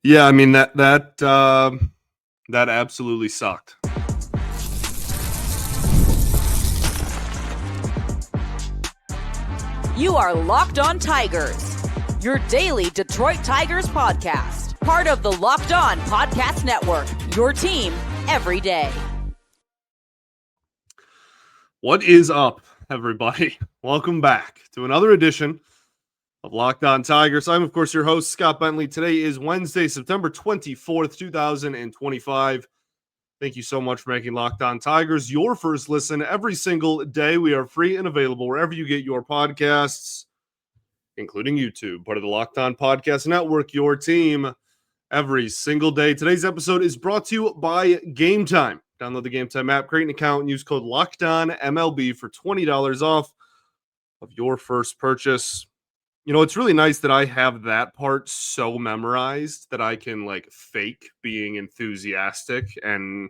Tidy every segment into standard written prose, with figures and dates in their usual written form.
Yeah, I mean that absolutely sucked. You are Locked On Tigers, your daily Detroit Tigers podcast. Part of the Locked On Podcast Network, your team every day. What is up, everybody? Welcome back to another edition of Locked On Tigers. I'm, of course, your host, Scott Bentley. Today is Wednesday, September 24th, 2025. Thank you so much for making Locked On Tigers your first listen every single day. We are free and available wherever you get your podcasts, including YouTube, part of the Locked On Podcast Network, your team every single day. Today's episode is brought to you by Game Time. Download the Game Time app, create an account, and use code LOCKEDONMLB for $20 off of your first purchase. You know, it's really nice that I have that part so memorized that I can fake being enthusiastic and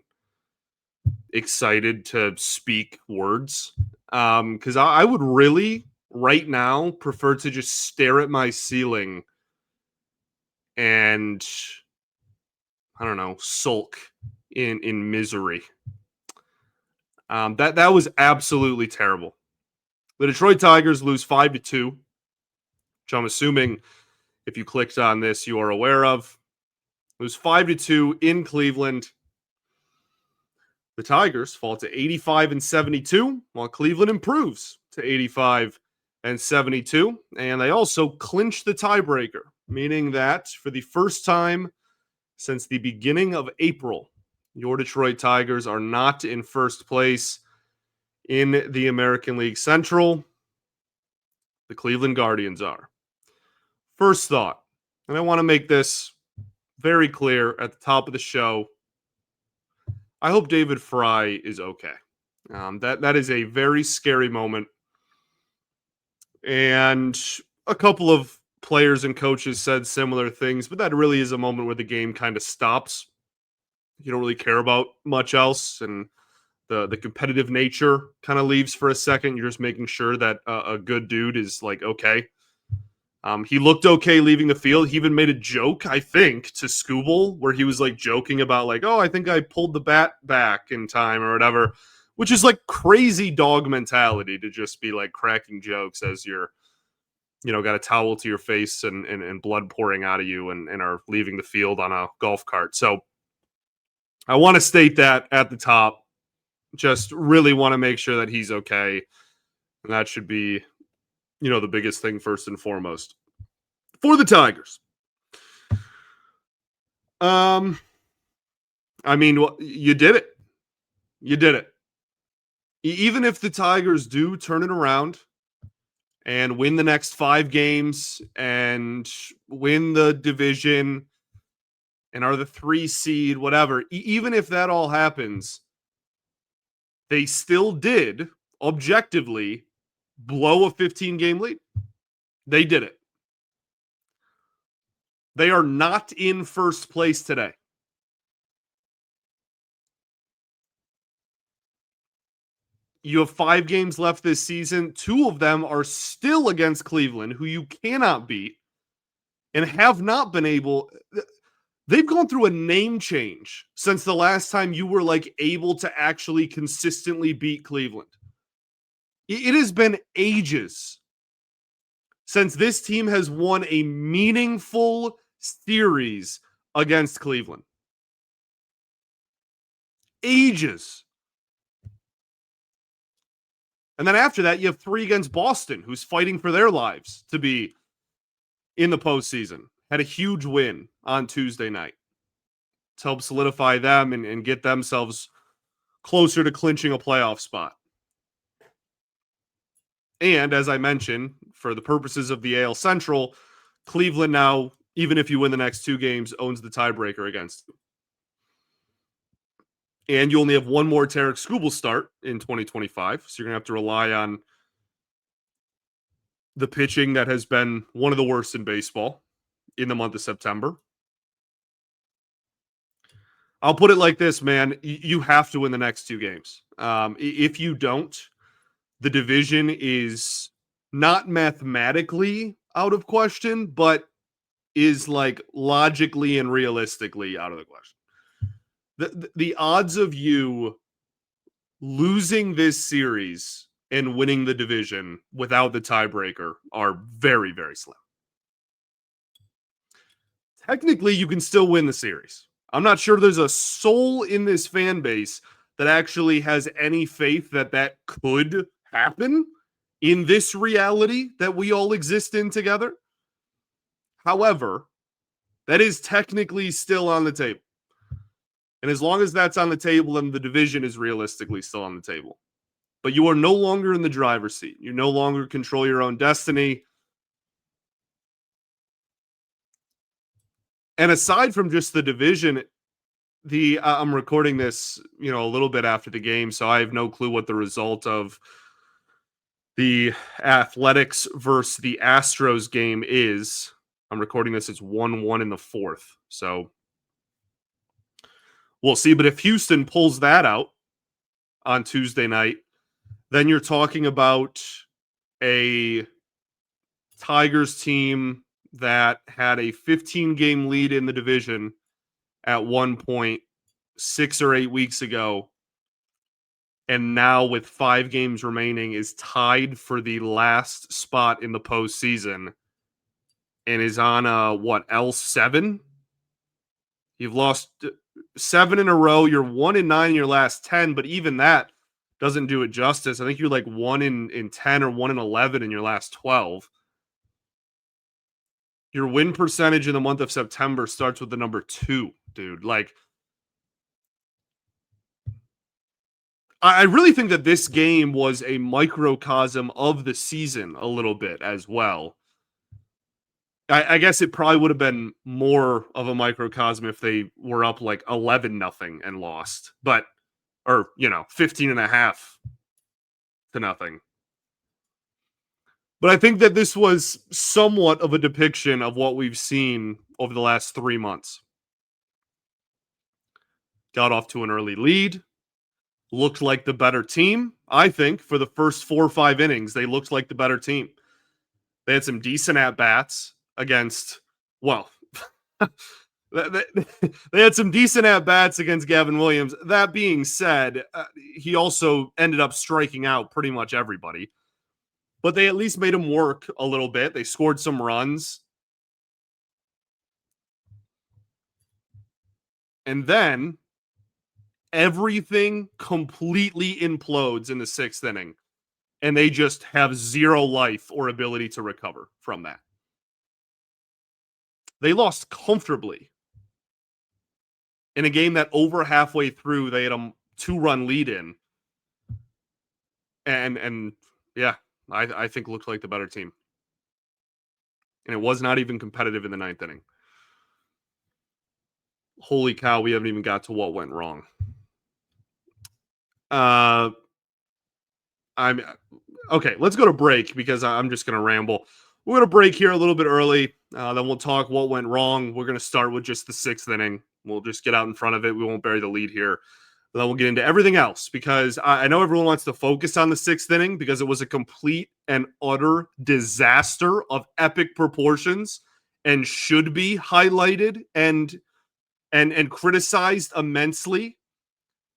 excited to speak words. Because I would really right now prefer to just stare at my ceiling and I don't know, sulk in misery. That was absolutely terrible. The Detroit Tigers lose 5-2, which I'm assuming if you clicked on this, you are aware of. Lose 5-2 in Cleveland. The Tigers fall to 85-72, while Cleveland improves to 85-72, and they also clinch the tiebreaker, meaning that for the first time since the beginning of April, your Detroit Tigers are not in first place in the American League Central. The Cleveland Guardians are. First thought, and I want to make this very clear at the top of the show, I hope David Fry is okay. That is a very scary moment. And a couple of players and coaches said similar things, but that really is a moment where the game kind of stops. You don't really care about much else, and the competitive nature kind of leaves for a second. You're just making sure that a good dude is okay. He looked okay leaving the field. He even made a joke, I think, to Skubal, where he was joking about oh, I think I pulled the bat back in time or whatever, which is crazy dog mentality to just be cracking jokes as you're, got a towel to your face and blood pouring out of you and are leaving the field on a golf cart. So I want to state that at the top. Just really want to make sure that he's okay. And that should be, the biggest thing first and foremost for the Tigers. I mean, you did it. You did it. Even if the Tigers do turn it around and win the next 5 games and win the division and are the 3 seed, whatever, even if that all happens, they still did objectively blow a 15-game lead. They did it. They are not in first place today. You have 5 games left this season. 2 of them are still against Cleveland, who you cannot beat and have not been able. They've gone through a name change since the last time you were able to actually consistently beat Cleveland. It has been ages since this team has won a meaningful series against Cleveland. Ages. And then after that, you have 3 against Boston, who's fighting for their lives to be in the postseason. Had a huge win on Tuesday night to help solidify them and get themselves closer to clinching a playoff spot. And as I mentioned, for the purposes of the AL Central, Cleveland now, even if you win the next 2 games, owns the tiebreaker against them. And you only have one more Tarik Skubal start in 2025, so you're going to have to rely on the pitching that has been one of the worst in baseball in the month of September. I'll put it like this, man. You have to win the next 2 games. If you don't, the division is not mathematically out of question, but is like logically and realistically out of the question. The odds of you losing this series and winning the division without the tiebreaker are very, very slim. Technically, you can still win the series. I'm not sure there's a soul in this fan base that actually has any faith that that could happen in this reality that we all exist in together. However, that is technically still on the table. And as long as that's on the table, then the division is realistically still on the table. But you are no longer in the driver's seat. You no longer control your own destiny. And aside from just the division, I'm recording this, a little bit after the game, so I have no clue what the result of the Athletics versus the Astros game is. I'm recording this. It's 1-1 in the fourth. So we'll see. But if Houston pulls that out on Tuesday night, then you're talking about a Tigers team that had a 15-game lead in the division at one point 6 or 8 weeks ago, and now with 5 games remaining is tied for the last spot in the postseason and is on L7? You've lost 7 in a row. You're 1-9 in your last 10, but even that doesn't do it justice. I think you're like 1-10 or 1-11 in your last 12. Your win percentage in the month of September starts with the number 2, dude. Like, I really think that this game was a microcosm of the season a little bit as well. I guess it probably would have been more of a microcosm if they were up like 11-0 and lost, but, 15.5 to nothing. But I think that this was somewhat of a depiction of what we've seen over the last 3 months. Got off to an early lead. Looked like the better team. I think for the first 4 or 5 innings, they looked like the better team. They had some decent at-bats against, they had some decent at-bats against Gavin Williams. That being said, he also ended up striking out pretty much everybody. But they at least made him work a little bit. They scored some runs. And then everything completely implodes in the 6th inning. And they just have zero life or ability to recover from that. They lost comfortably in a game that over halfway through, they had a 2-run lead in. And yeah, I think looked like the better team. And it was not even competitive in the 9th inning. Holy cow, we haven't even got to what went wrong. Okay, let's go to break because I'm just going to ramble. We're going to break here a little bit early. Then we'll talk what went wrong. We're going to start with just the 6th inning. We'll just get out in front of it. We won't bury the lead here. Then we'll get into everything else because I know everyone wants to focus on the 6th inning because it was a complete and utter disaster of epic proportions and should be highlighted and criticized immensely.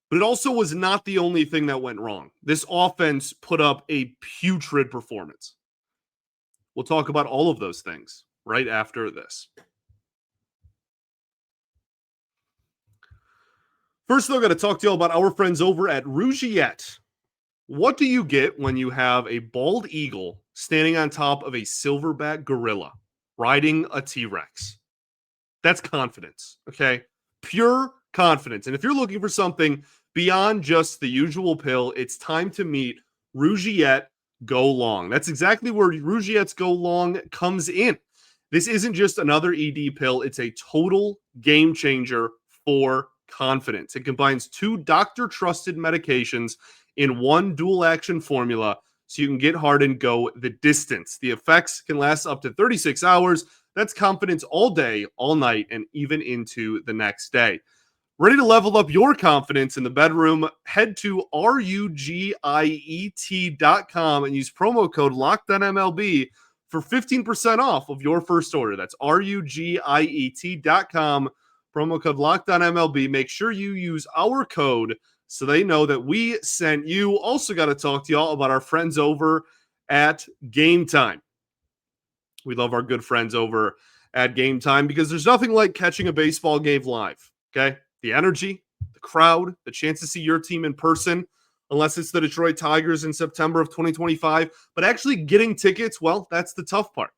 But it also was not the only thing that went wrong. This offense put up a putrid performance. We'll talk about all of those things right after this. First, though, I'm going to talk to you all about our friends over at Rougiette. What do you get when you have a bald eagle standing on top of a silverback gorilla riding a T-Rex? That's confidence, okay? Pure confidence. And if you're looking for something beyond just the usual pill, it's time to meet Rougiette Go Long. That's exactly where Rougiette's Go Long comes in. This isn't just another ED pill. It's a total game changer for confidence. It combines 2 doctor-trusted medications in one dual-action formula so you can get hard and go the distance. The effects can last up to 36 hours. That's confidence all day, all night, and even into the next day. Ready to level up your confidence in the bedroom? Head to rugiet.com and use promo code LOCKEDONMLB for 15% off of your first order. That's RUGIET.com. Promo code LOCKEDONMLB. Make sure you use our code so they know that we sent you. Also got to talk to y'all about our friends over at Game Time. We love our good friends over at Game Time because there's nothing like catching a baseball game live, okay? The energy, the crowd, the chance to see your team in person, unless it's the Detroit Tigers in September of 2025. But actually getting tickets, well, that's the tough part.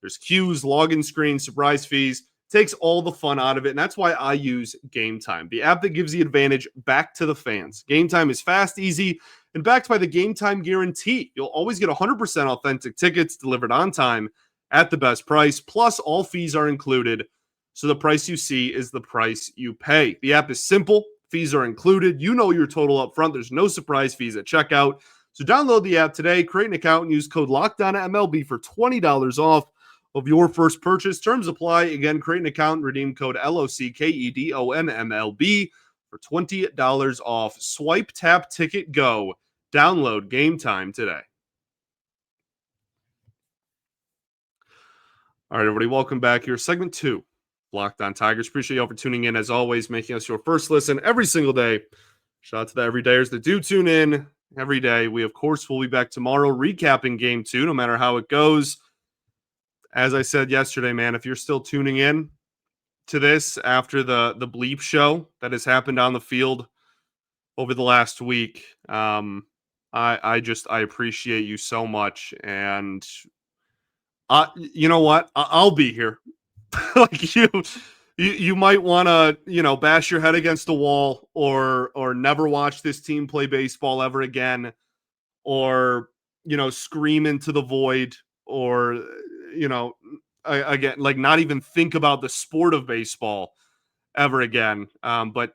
There's queues, login screens, surprise fees. Takes all the fun out of it, and that's why I use Game Time, the app that gives the advantage back to the fans. Game Time is fast, easy, and backed by the Game Time guarantee. You'll always get 100% authentic tickets delivered on time at the best price, plus all fees are included, so the price you see is the price you pay. The app is simple, fees are included, you know your total up front, there's no surprise fees at checkout. So download the app today, create an account, and use code LOCKEDONMLB for $20 off of your first purchase. Terms apply. Again, create an account, redeem code LOCKEDONMLB for $20 off. Swipe, tap, ticket, go. Download Game Time today. All right, everybody, welcome back here. Segment 2, Locked On Tigers. Appreciate y'all for tuning in, as always, making us your first listen every single day. Shout out to the everydayers that do tune in every day. We, of course, will be back tomorrow recapping Game 2, no matter how it goes. As I said yesterday, man, if you're still tuning in to this after the bleep show that has happened on the field over the last week, I appreciate you so much. And you know what? I'll be here. Like you might want to, bash your head against the wall or never watch this team play baseball ever again, or, scream into the void, or, again, like not even think about the sport of baseball ever again. But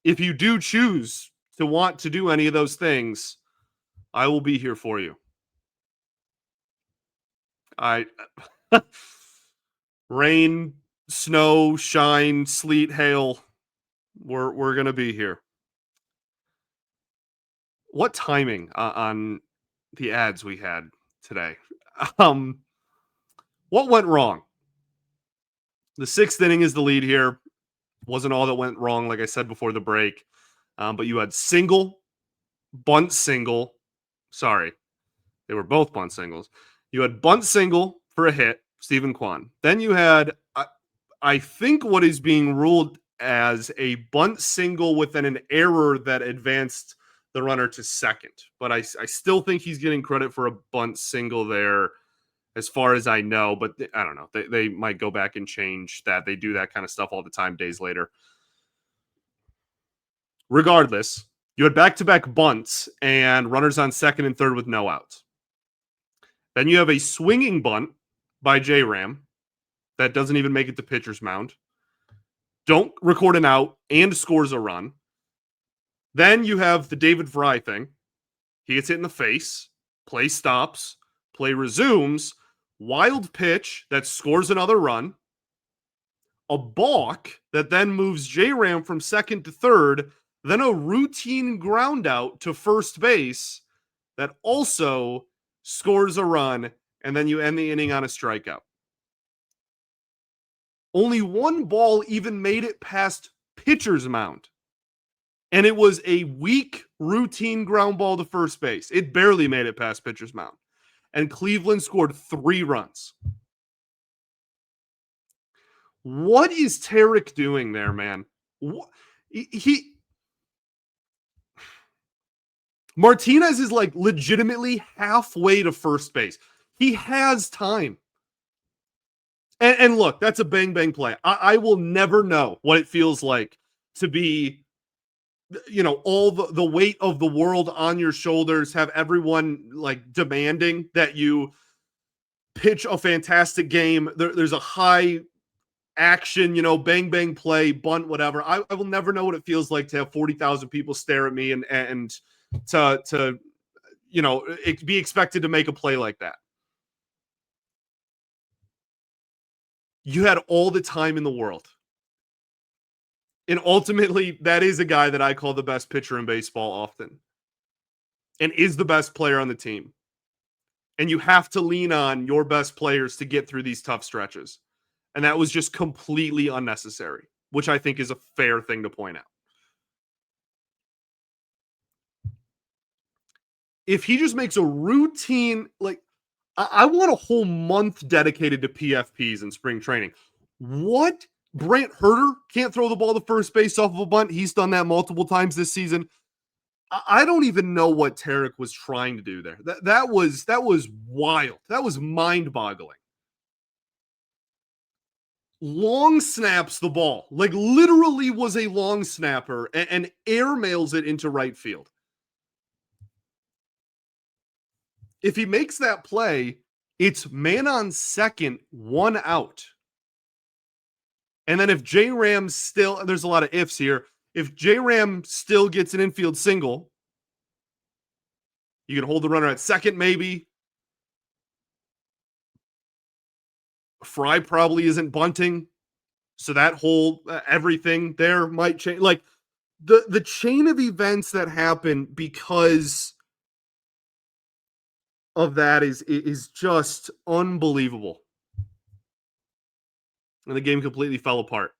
if you do choose to want to do any of those things, I will be here for you. Rain, snow, shine, sleet, hail, we're going to be here. What timing on the ads we had today? What went wrong? The 6th inning is the lead here. Wasn't all that went wrong, like I said before the break. But you had single, bunt single. Sorry, they were both bunt singles. You had bunt single for a hit, Stephen Kwan. Then you had, I think, what is being ruled as a bunt single with an error that advanced the runner to second. But I still think he's getting credit for a bunt single there, as far as I know, but I don't know. They might go back and change that. They do that kind of stuff all the time days later. Regardless, you had back-to-back bunts and runners on second and third with no outs. Then you have a swinging bunt by J-Ram that doesn't even make it to pitcher's mound. Don't record an out and scores a run. Then you have the David Fry thing. He gets hit in the face. Play stops. Play resumes. Wild pitch that scores another run, a balk that then moves J-Ram from second to third, then a routine ground out to first base that also scores a run, and then you end the inning on a strikeout. Only one ball even made it past pitcher's mound, and it was a weak routine ground ball to first base. It barely made it past pitcher's mound. And Cleveland scored 3 runs. What is Tarik doing there, man? Martinez is like legitimately halfway to first base. He has time. And look, that's a bang play. I will never know what it feels like to be, all the weight of the world on your shoulders, have everyone like demanding that you pitch a fantastic game. There's a high action, bang play, bunt, whatever. I will never know what it feels like to have 40,000 people stare at me and to be expected to make a play like that. You had all the time in the world. And ultimately, that is a guy that I call the best pitcher in baseball often, and is the best player on the team. And you have to lean on your best players to get through these tough stretches. And that was just completely unnecessary, which I think is a fair thing to point out. If he just makes a routine, like, I want a whole month dedicated to PFPs in spring training. What? Brant Herter can't throw the ball to first base off of a bunt. He's done that multiple times this season. I don't even know what Tarik was trying to do there. That was wild. That was mind-boggling. Long snaps the ball, like literally was a long snapper, and airmails it into right field. If he makes that play, it's man on second, 1 out. And then if J-Ram still, there's a lot of ifs here. If J-Ram still gets an infield single, you can hold the runner at second maybe. Fry probably isn't bunting. So that whole everything there might change. Like the chain of events that happen because of that is just unbelievable. And the game completely fell apart.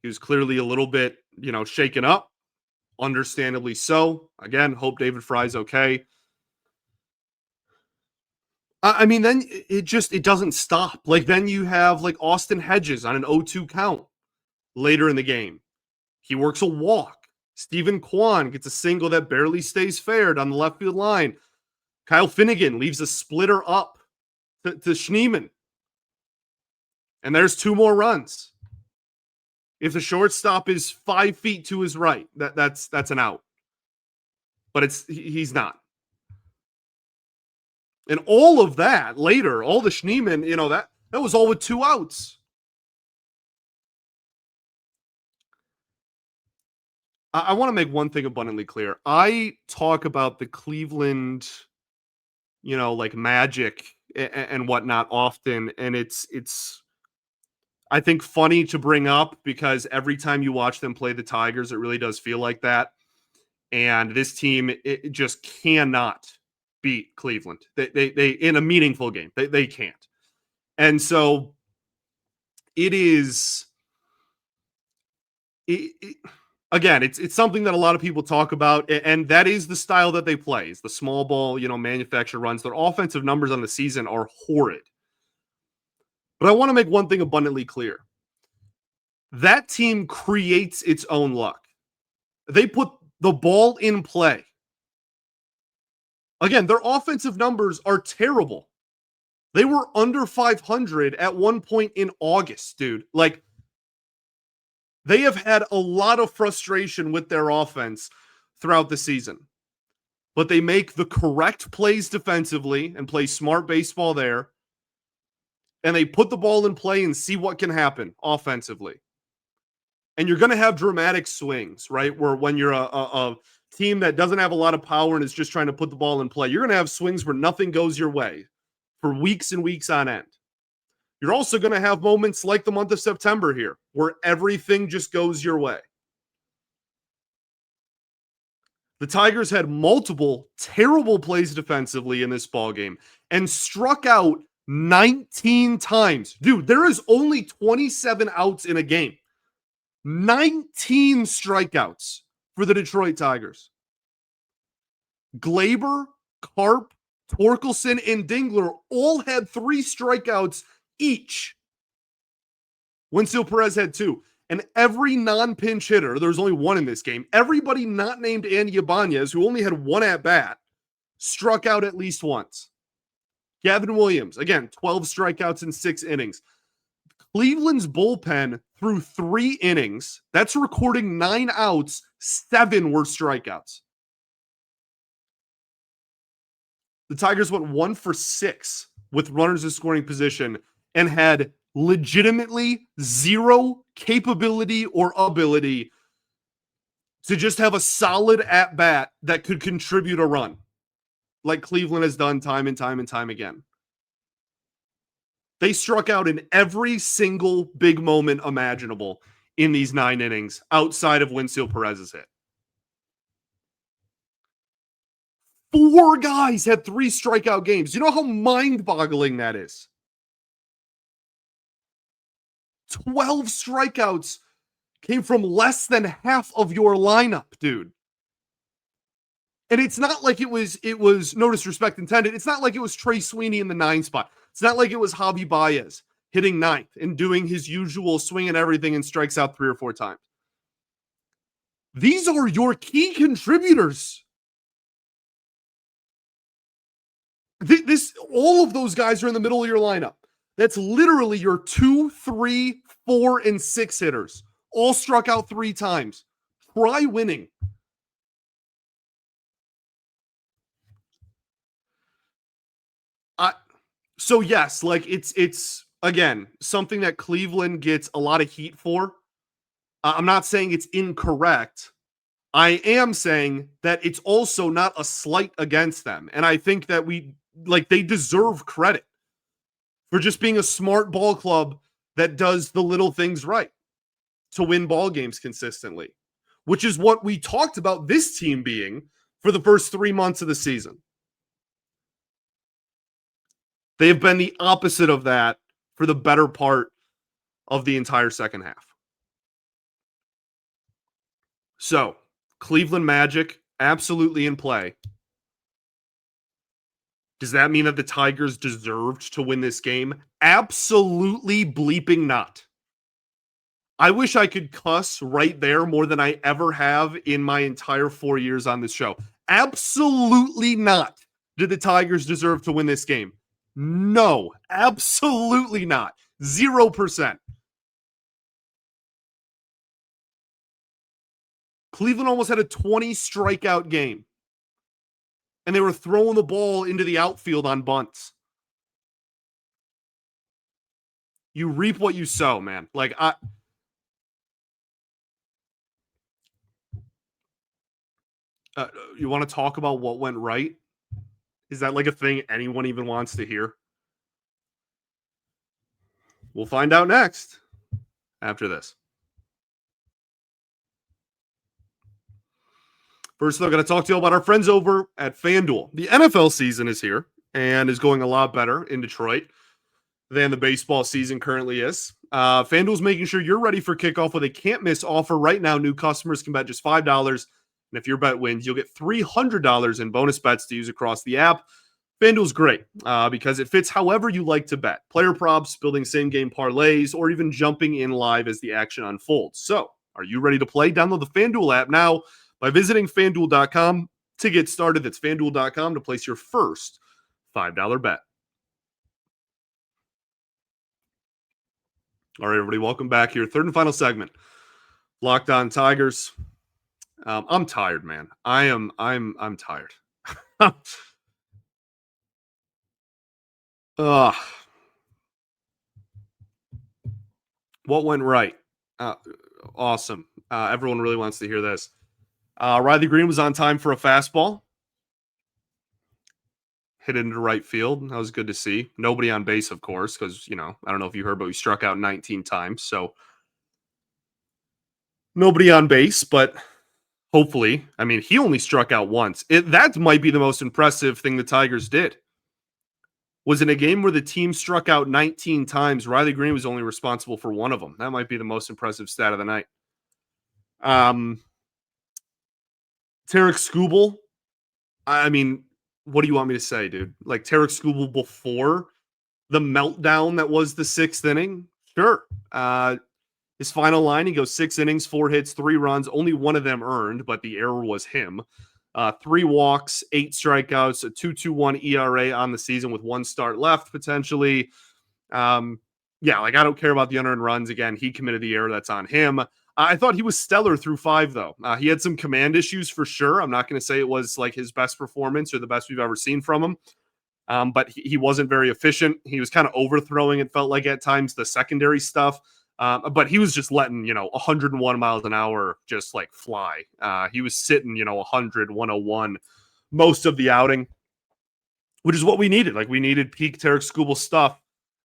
He was clearly a little bit, shaken up. Understandably so. Again, hope David Fry's okay. I mean, then it doesn't stop. Like, then you have, like, Austin Hedges on an 0-2 count later in the game. He works a walk. Stephen Kwan gets a single that barely stays fair on the left field line. Kyle Finnegan leaves a splitter up to Schneemann. And there's 2 more runs. If the shortstop is 5 feet to his right, that's an out. But he's not. And all of that later, all the Schneemann, that was all with 2 outs. I want to make one thing abundantly clear. I talk about the Cleveland, like magic and whatnot often, and it's I think funny to bring up because every time you watch them play the Tigers, it really does feel like that. And this team, it just cannot beat Cleveland. They in a meaningful game. They can't. And so it is again, it's something that a lot of people talk about, and that is the style that they play. It's the small ball, manufactured runs. Their offensive numbers on the season are horrid. But I want to make one thing abundantly clear. That team creates its own luck. They put the ball in play. Again, their offensive numbers are terrible. They were under 500 at one point in August, dude. Like, they have had a lot of frustration with their offense throughout the season. But they make the correct plays defensively and play smart baseball there. And they put the ball in play and see what can happen offensively. And you're going to have dramatic swings, right? Where when you're a team that doesn't have a lot of power and is just trying to put the ball in play, you're going to have swings where nothing goes your way for weeks and weeks on end. You're also going to have moments like the month of September here where everything just goes your way. The Tigers had multiple terrible plays defensively in this ballgame and struck out 19 times. Dude, there is only 27 outs in a game. 19 strikeouts for the Detroit Tigers. Gleyber, Karp, Torkelson, and Dingler all had 3 strikeouts each. Winston Perez had 2. And every non-pinch hitter, there's only 1 in this game, everybody not named Andy Ibanez, who only had 1 at-bat, struck out at least once. Gavin Williams, again, 12 strikeouts in 6 innings. Cleveland's bullpen threw 3 innings. That's recording 9 outs. 7 were strikeouts. The Tigers went 1 for 6 with runners in scoring position and had legitimately 0 capability or ability to just have a solid at-bat that could contribute a run, like Cleveland has done time and time and time again. They struck out in every single big moment imaginable in these 9 innings outside of Winston Perez's hit. 4 guys had 3 strikeout games. You know how mind-boggling that is? 12 strikeouts came from less than half of your lineup, dude. And it's not like it was no disrespect intended. It's not like it was Trey Sweeney in the 9 spot. It's not like it was Javi Baez hitting 9th and doing his usual swing and everything and strikes out 3 or 4 times. These are your key contributors. All of those guys are in the middle of your lineup. That's literally your 2, 3, 4, and 6 hitters. All struck out 3 times. Try winning. So yes, like it's again something that Cleveland gets a lot of heat for. I'm not saying it's incorrect. I am saying that it's also not a slight against them, and I think that they deserve credit for just being a smart ball club that does the little things right to win ball games consistently, which is what we talked about this team being for the first 3 months of the season. They have been the opposite of that for the better part of the entire second half. So, Cleveland Magic, absolutely in play. Does that mean that the Tigers deserved to win this game? Absolutely bleeping not. I wish I could cuss right there more than I ever have in my entire 4 years on this show. Absolutely not did the Tigers deserve to win this game. No, absolutely not. 0%. Cleveland almost had a 20 strikeout game. And they were throwing the ball into the outfield on bunts. You reap what you sow, man. You want to talk about what went right? Is that like a thing anyone even wants to hear? We'll find out next after this. First, I'm going to talk to you about our friends over at FanDuel. The NFL season is here and is going a lot better in Detroit than the baseball season currently is. FanDuel's making sure you're ready for kickoff with a can't-miss offer. Right now, new customers can bet just $5, and if your bet wins, you'll get $300 in bonus bets to use across the app. FanDuel's great because it fits however you like to bet. Player props, building same-game parlays, or even jumping in live as the action unfolds. So, are you ready to play? Download the FanDuel app now by visiting FanDuel.com to get started. That's FanDuel.com to place your first $5 bet. All right, everybody, welcome back here. Third and final segment. Locked On Tigers. I'm tired, man. I'm tired. What went right? Awesome. Everyone really wants to hear this. Riley Green was on time for a fastball. Hit it into right field. That was good to see. Nobody on base, of course, because, I don't know if you heard, but we struck out 19 times. So nobody on base, but hopefully, he only struck out once. That might be the most impressive thing the Tigers did. Was in a game where the team struck out 19 times, Riley Green was only responsible for one of them. That might be the most impressive stat of the night. Tarik Skubal, what do you want me to say, dude? Like Tarik Skubal before the meltdown that was the 6th inning? Sure. His final line, he goes 6 innings, 4 hits, 3 runs, only one of them earned, but the error was him. 3 walks, 8 strikeouts, a 2.21 ERA on the season with 1 start left potentially. I don't care about the unearned runs. Again, he committed the error. That's on him. I thought he was stellar through 5, though. He had some command issues for sure. I'm not going to say it was like his best performance or the best we've ever seen from him. But he wasn't very efficient. He was kind of overthrowing, it felt like at times, the secondary stuff. But he was just letting, 101 miles an hour just like fly. He was sitting, 100, 101 most of the outing, which is what we needed. Like we needed peak Tarik Skubal stuff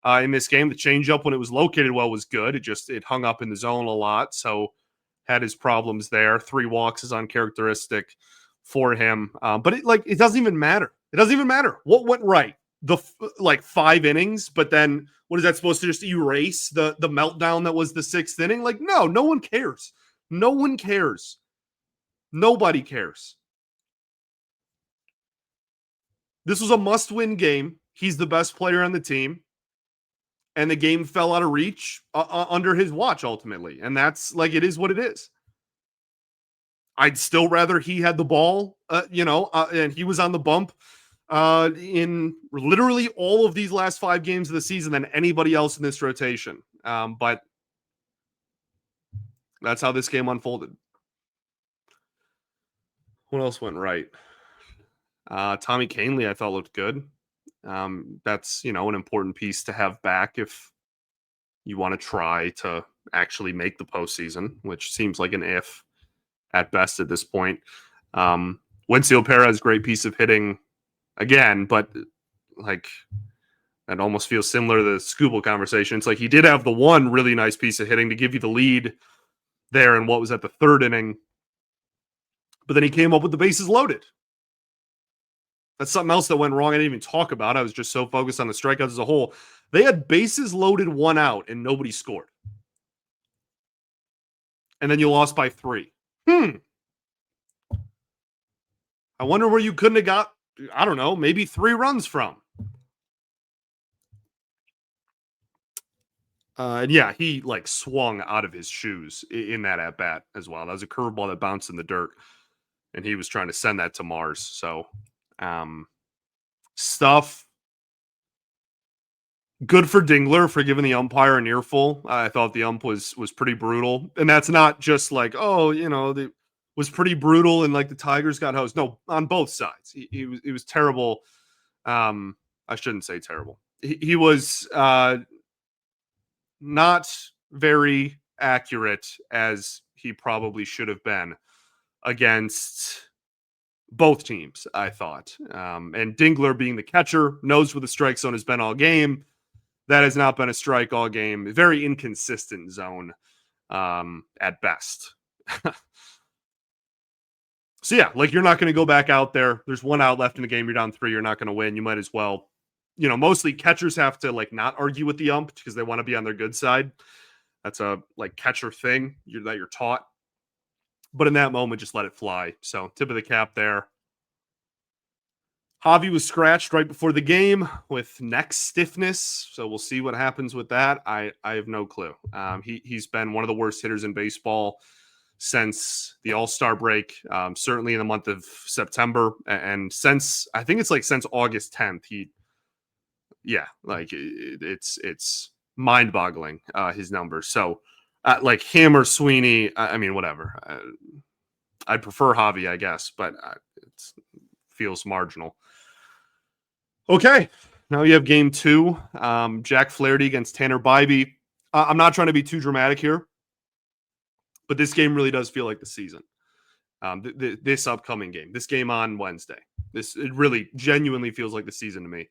in this game. The changeup when it was located well was good. It hung up in the zone a lot. So had his problems there. 3 walks is uncharacteristic for him. But it doesn't even matter. It doesn't even matter what went right. The 5 innings, but then what is that supposed to just erase the meltdown that was the 6th inning? Like, no one cares. No one cares. Nobody cares. This was a must-win game. He's the best player on the team. And the game fell out of reach under his watch ultimately. And that's like, it is what it is. I'd still rather he had the ball, and he was on the bump in literally all of these last 5 games of the season than anybody else in this rotation. But that's how this game unfolded. What else went right? Tommy Kahnle, I thought, looked good. That's, an important piece to have back if you want to try to actually make the postseason, which seems like an if at best at this point. Wencio Perez, great piece of hitting again, but like that almost feels similar to the Skubal conversation. It's like he did have the one really nice piece of hitting to give you the lead there in what was at the 3rd inning, but then he came up with the bases loaded. That's something else that went wrong. I didn't even talk about. I was just so focused on the strikeouts as a whole. They had bases loaded, 1 out, and nobody scored. And then you lost by 3. I wonder where you couldn't have got, I don't know, maybe 3 runs from. And yeah, he swung out of his shoes in that at bat as well. That was a curveball that bounced in the dirt, and he was trying to send that to Mars. So, stuff. Good for Dingler for giving the umpire an earful. I thought the ump was pretty brutal, and that's not just it was pretty brutal and the Tigers got hosed. No, on both sides, he was terrible. I shouldn't say terrible. He was not very accurate as he probably should have been against both teams, I thought. And Dingler, being the catcher, knows where the strike zone has been all game. That has not been a strike all game. Very inconsistent zone at best. So yeah, you're not going to go back out there. There's 1 out left in the game. You're down 3. You're not going to win. You might as well. Mostly catchers have to not argue with the ump because they want to be on their good side. That's a catcher thing that you're taught. But in that moment, just let it fly. So tip of the cap there. Javi was scratched right before the game with neck stiffness. So we'll see what happens with that. I have no clue. He's been one of the worst hitters in baseball since the All-Star break, certainly in the month of September. And since since August 10th, it's mind-boggling, his numbers. So him or Sweeney, I mean, whatever. I'd prefer Javi, I guess, but it feels marginal. Okay, now you have game 2. Jack Flaherty against Tanner Bybee. I'm not trying to be too dramatic here, but this game really does feel like the season. This upcoming game, this game on Wednesday, it really genuinely feels like the season to me.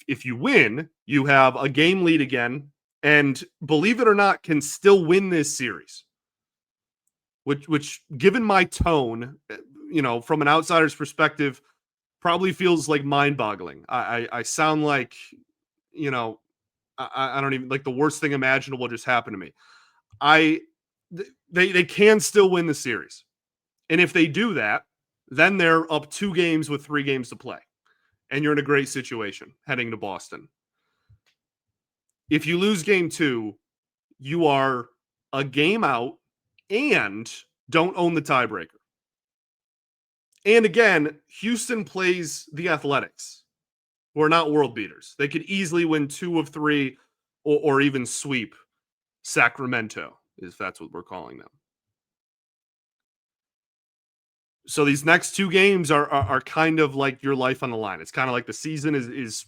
If you win, you have a game lead again, and believe it or not, can still win this series. Which given my tone, from an outsider's perspective, probably feels mind-boggling. I sound like, I don't even the worst thing imaginable just happened to me. They can still win the series. And if they do that, then they're up 2 games with 3 games to play. And you're in a great situation heading to Boston. If you lose game 2, you are a game out and don't own the tiebreaker. And again, Houston plays the Athletics, who are not world beaters. They could easily win 2 of 3 or even sweep Sacramento, if that's what we're calling them. So these next 2 games are kind of like your life on the line. It's kind of like the season is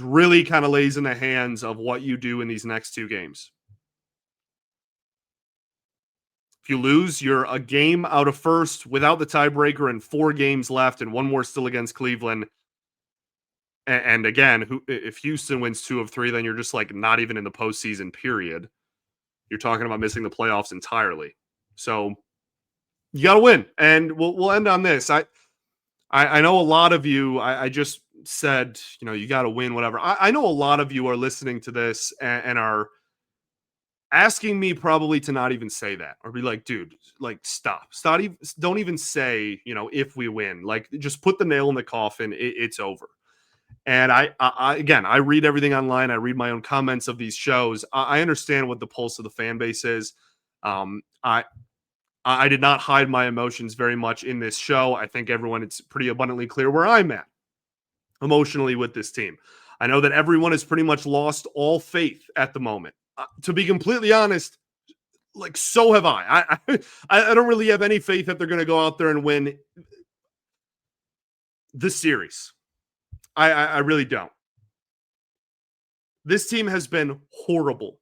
really kind of lays in the hands of what you do in these next 2 games. If you lose, you're a game out of first without the tiebreaker and 4 games left and 1 more still against Cleveland. And again, if Houston wins 2 of 3, then you're just not even in the postseason period. You're talking about missing the playoffs entirely. So You got to win. And we'll end on this. I know a lot of you, I just said, you got to win, whatever. I know a lot of you are listening to this and are asking me probably to not even say that, or be like, dude, like stop, don't even say, if we win, like just put the nail in the coffin. It's over. And I again, I read everything online. I read my own comments of these shows. I understand what the pulse of the fan base is. I did not hide my emotions very much in this show. I think it's pretty abundantly clear where I'm at emotionally with this team. I know that everyone has pretty much lost all faith at the moment. To be completely honest, like so have I. I don't really have any faith that they're going to go out there and win the series. I really don't. This team has been horrible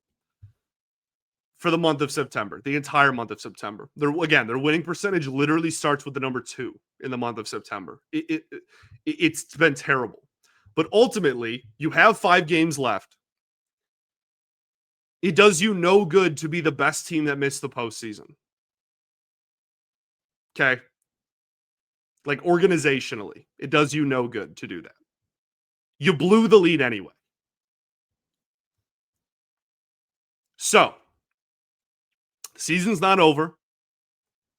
for the month of September, the entire month of September. Their winning percentage literally starts with the number 2 in the month of September. It's been terrible. But ultimately, you have 5 games left. It does you no good to be the best team that missed the postseason. Okay? Like organizationally, it does you no good to do that. You blew the lead anyway. So, season's not over.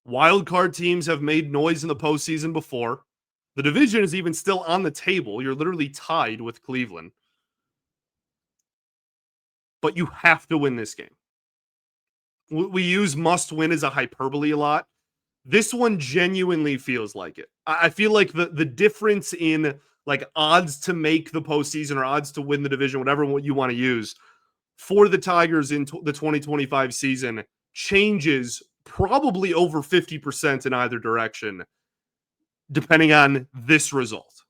Wild card teams have made noise in the postseason before. The division is even still on the table. You're literally tied with Cleveland. But you have to win this game. We use must win as a hyperbole a lot. This one genuinely feels like it. I feel like the difference in like odds to make the postseason or odds to win the division, whatever you want to use, for the Tigers in the 2025 season changes probably over 50% in either direction, depending on this result.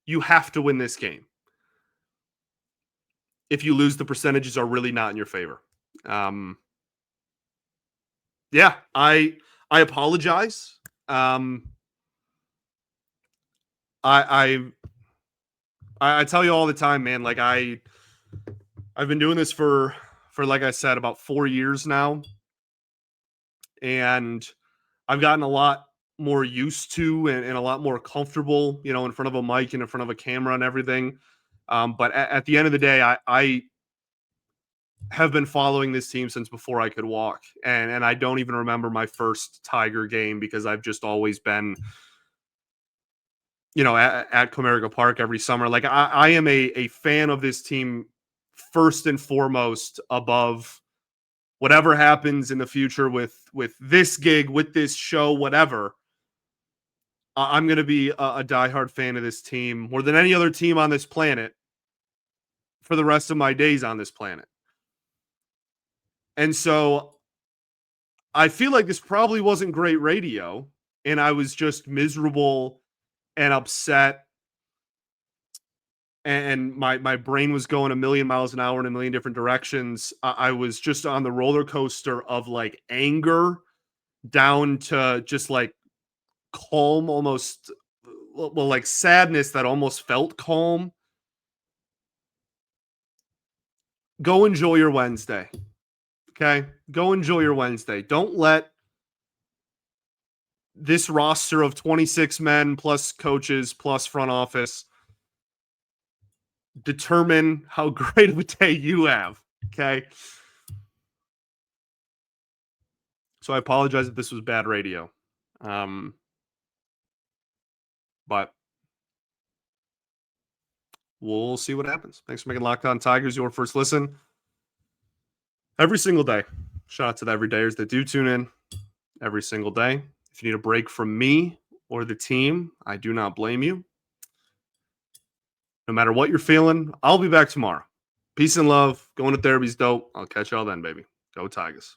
You have to win this game. If you lose, the percentages are really not in your favor. Yeah, I apologize. I tell you all the time, man. Like I've been doing this for like I said about 4 years now, and I've gotten a lot more used to and a lot more comfortable, in front of a mic and in front of a camera and everything. But at the end of the day, I have been following this team since before I could walk. And I don't even remember my first Tiger game because I've just always been, at Comerica Park every summer. Like I am a fan of this team first and foremost above whatever happens in the future with this gig, with this show, whatever. I'm going to be a diehard fan of this team more than any other team on this planet for the rest of my days on this planet. And so I feel like this probably wasn't great radio, and I was just miserable and upset, and my brain was going a million miles an hour in a million different directions. I was just on the roller coaster of like anger down to just like calm, almost, well, like sadness that almost felt calm. Go enjoy your Wednesday. Okay? Go enjoy your Wednesday. Don't let this roster of 26 men plus coaches plus front office determine how great of a day you have. Okay? So I apologize if this was bad radio. But we'll see what happens. Thanks for making Locked On Tigers your first listen every single day. Shout out to the everydayers that do tune in every single day. If you need a break from me or the team, I do not blame you. No matter what you're feeling, I'll be back tomorrow. Peace and love. Going to therapy's dope. I'll catch y'all then, baby. Go Tigers.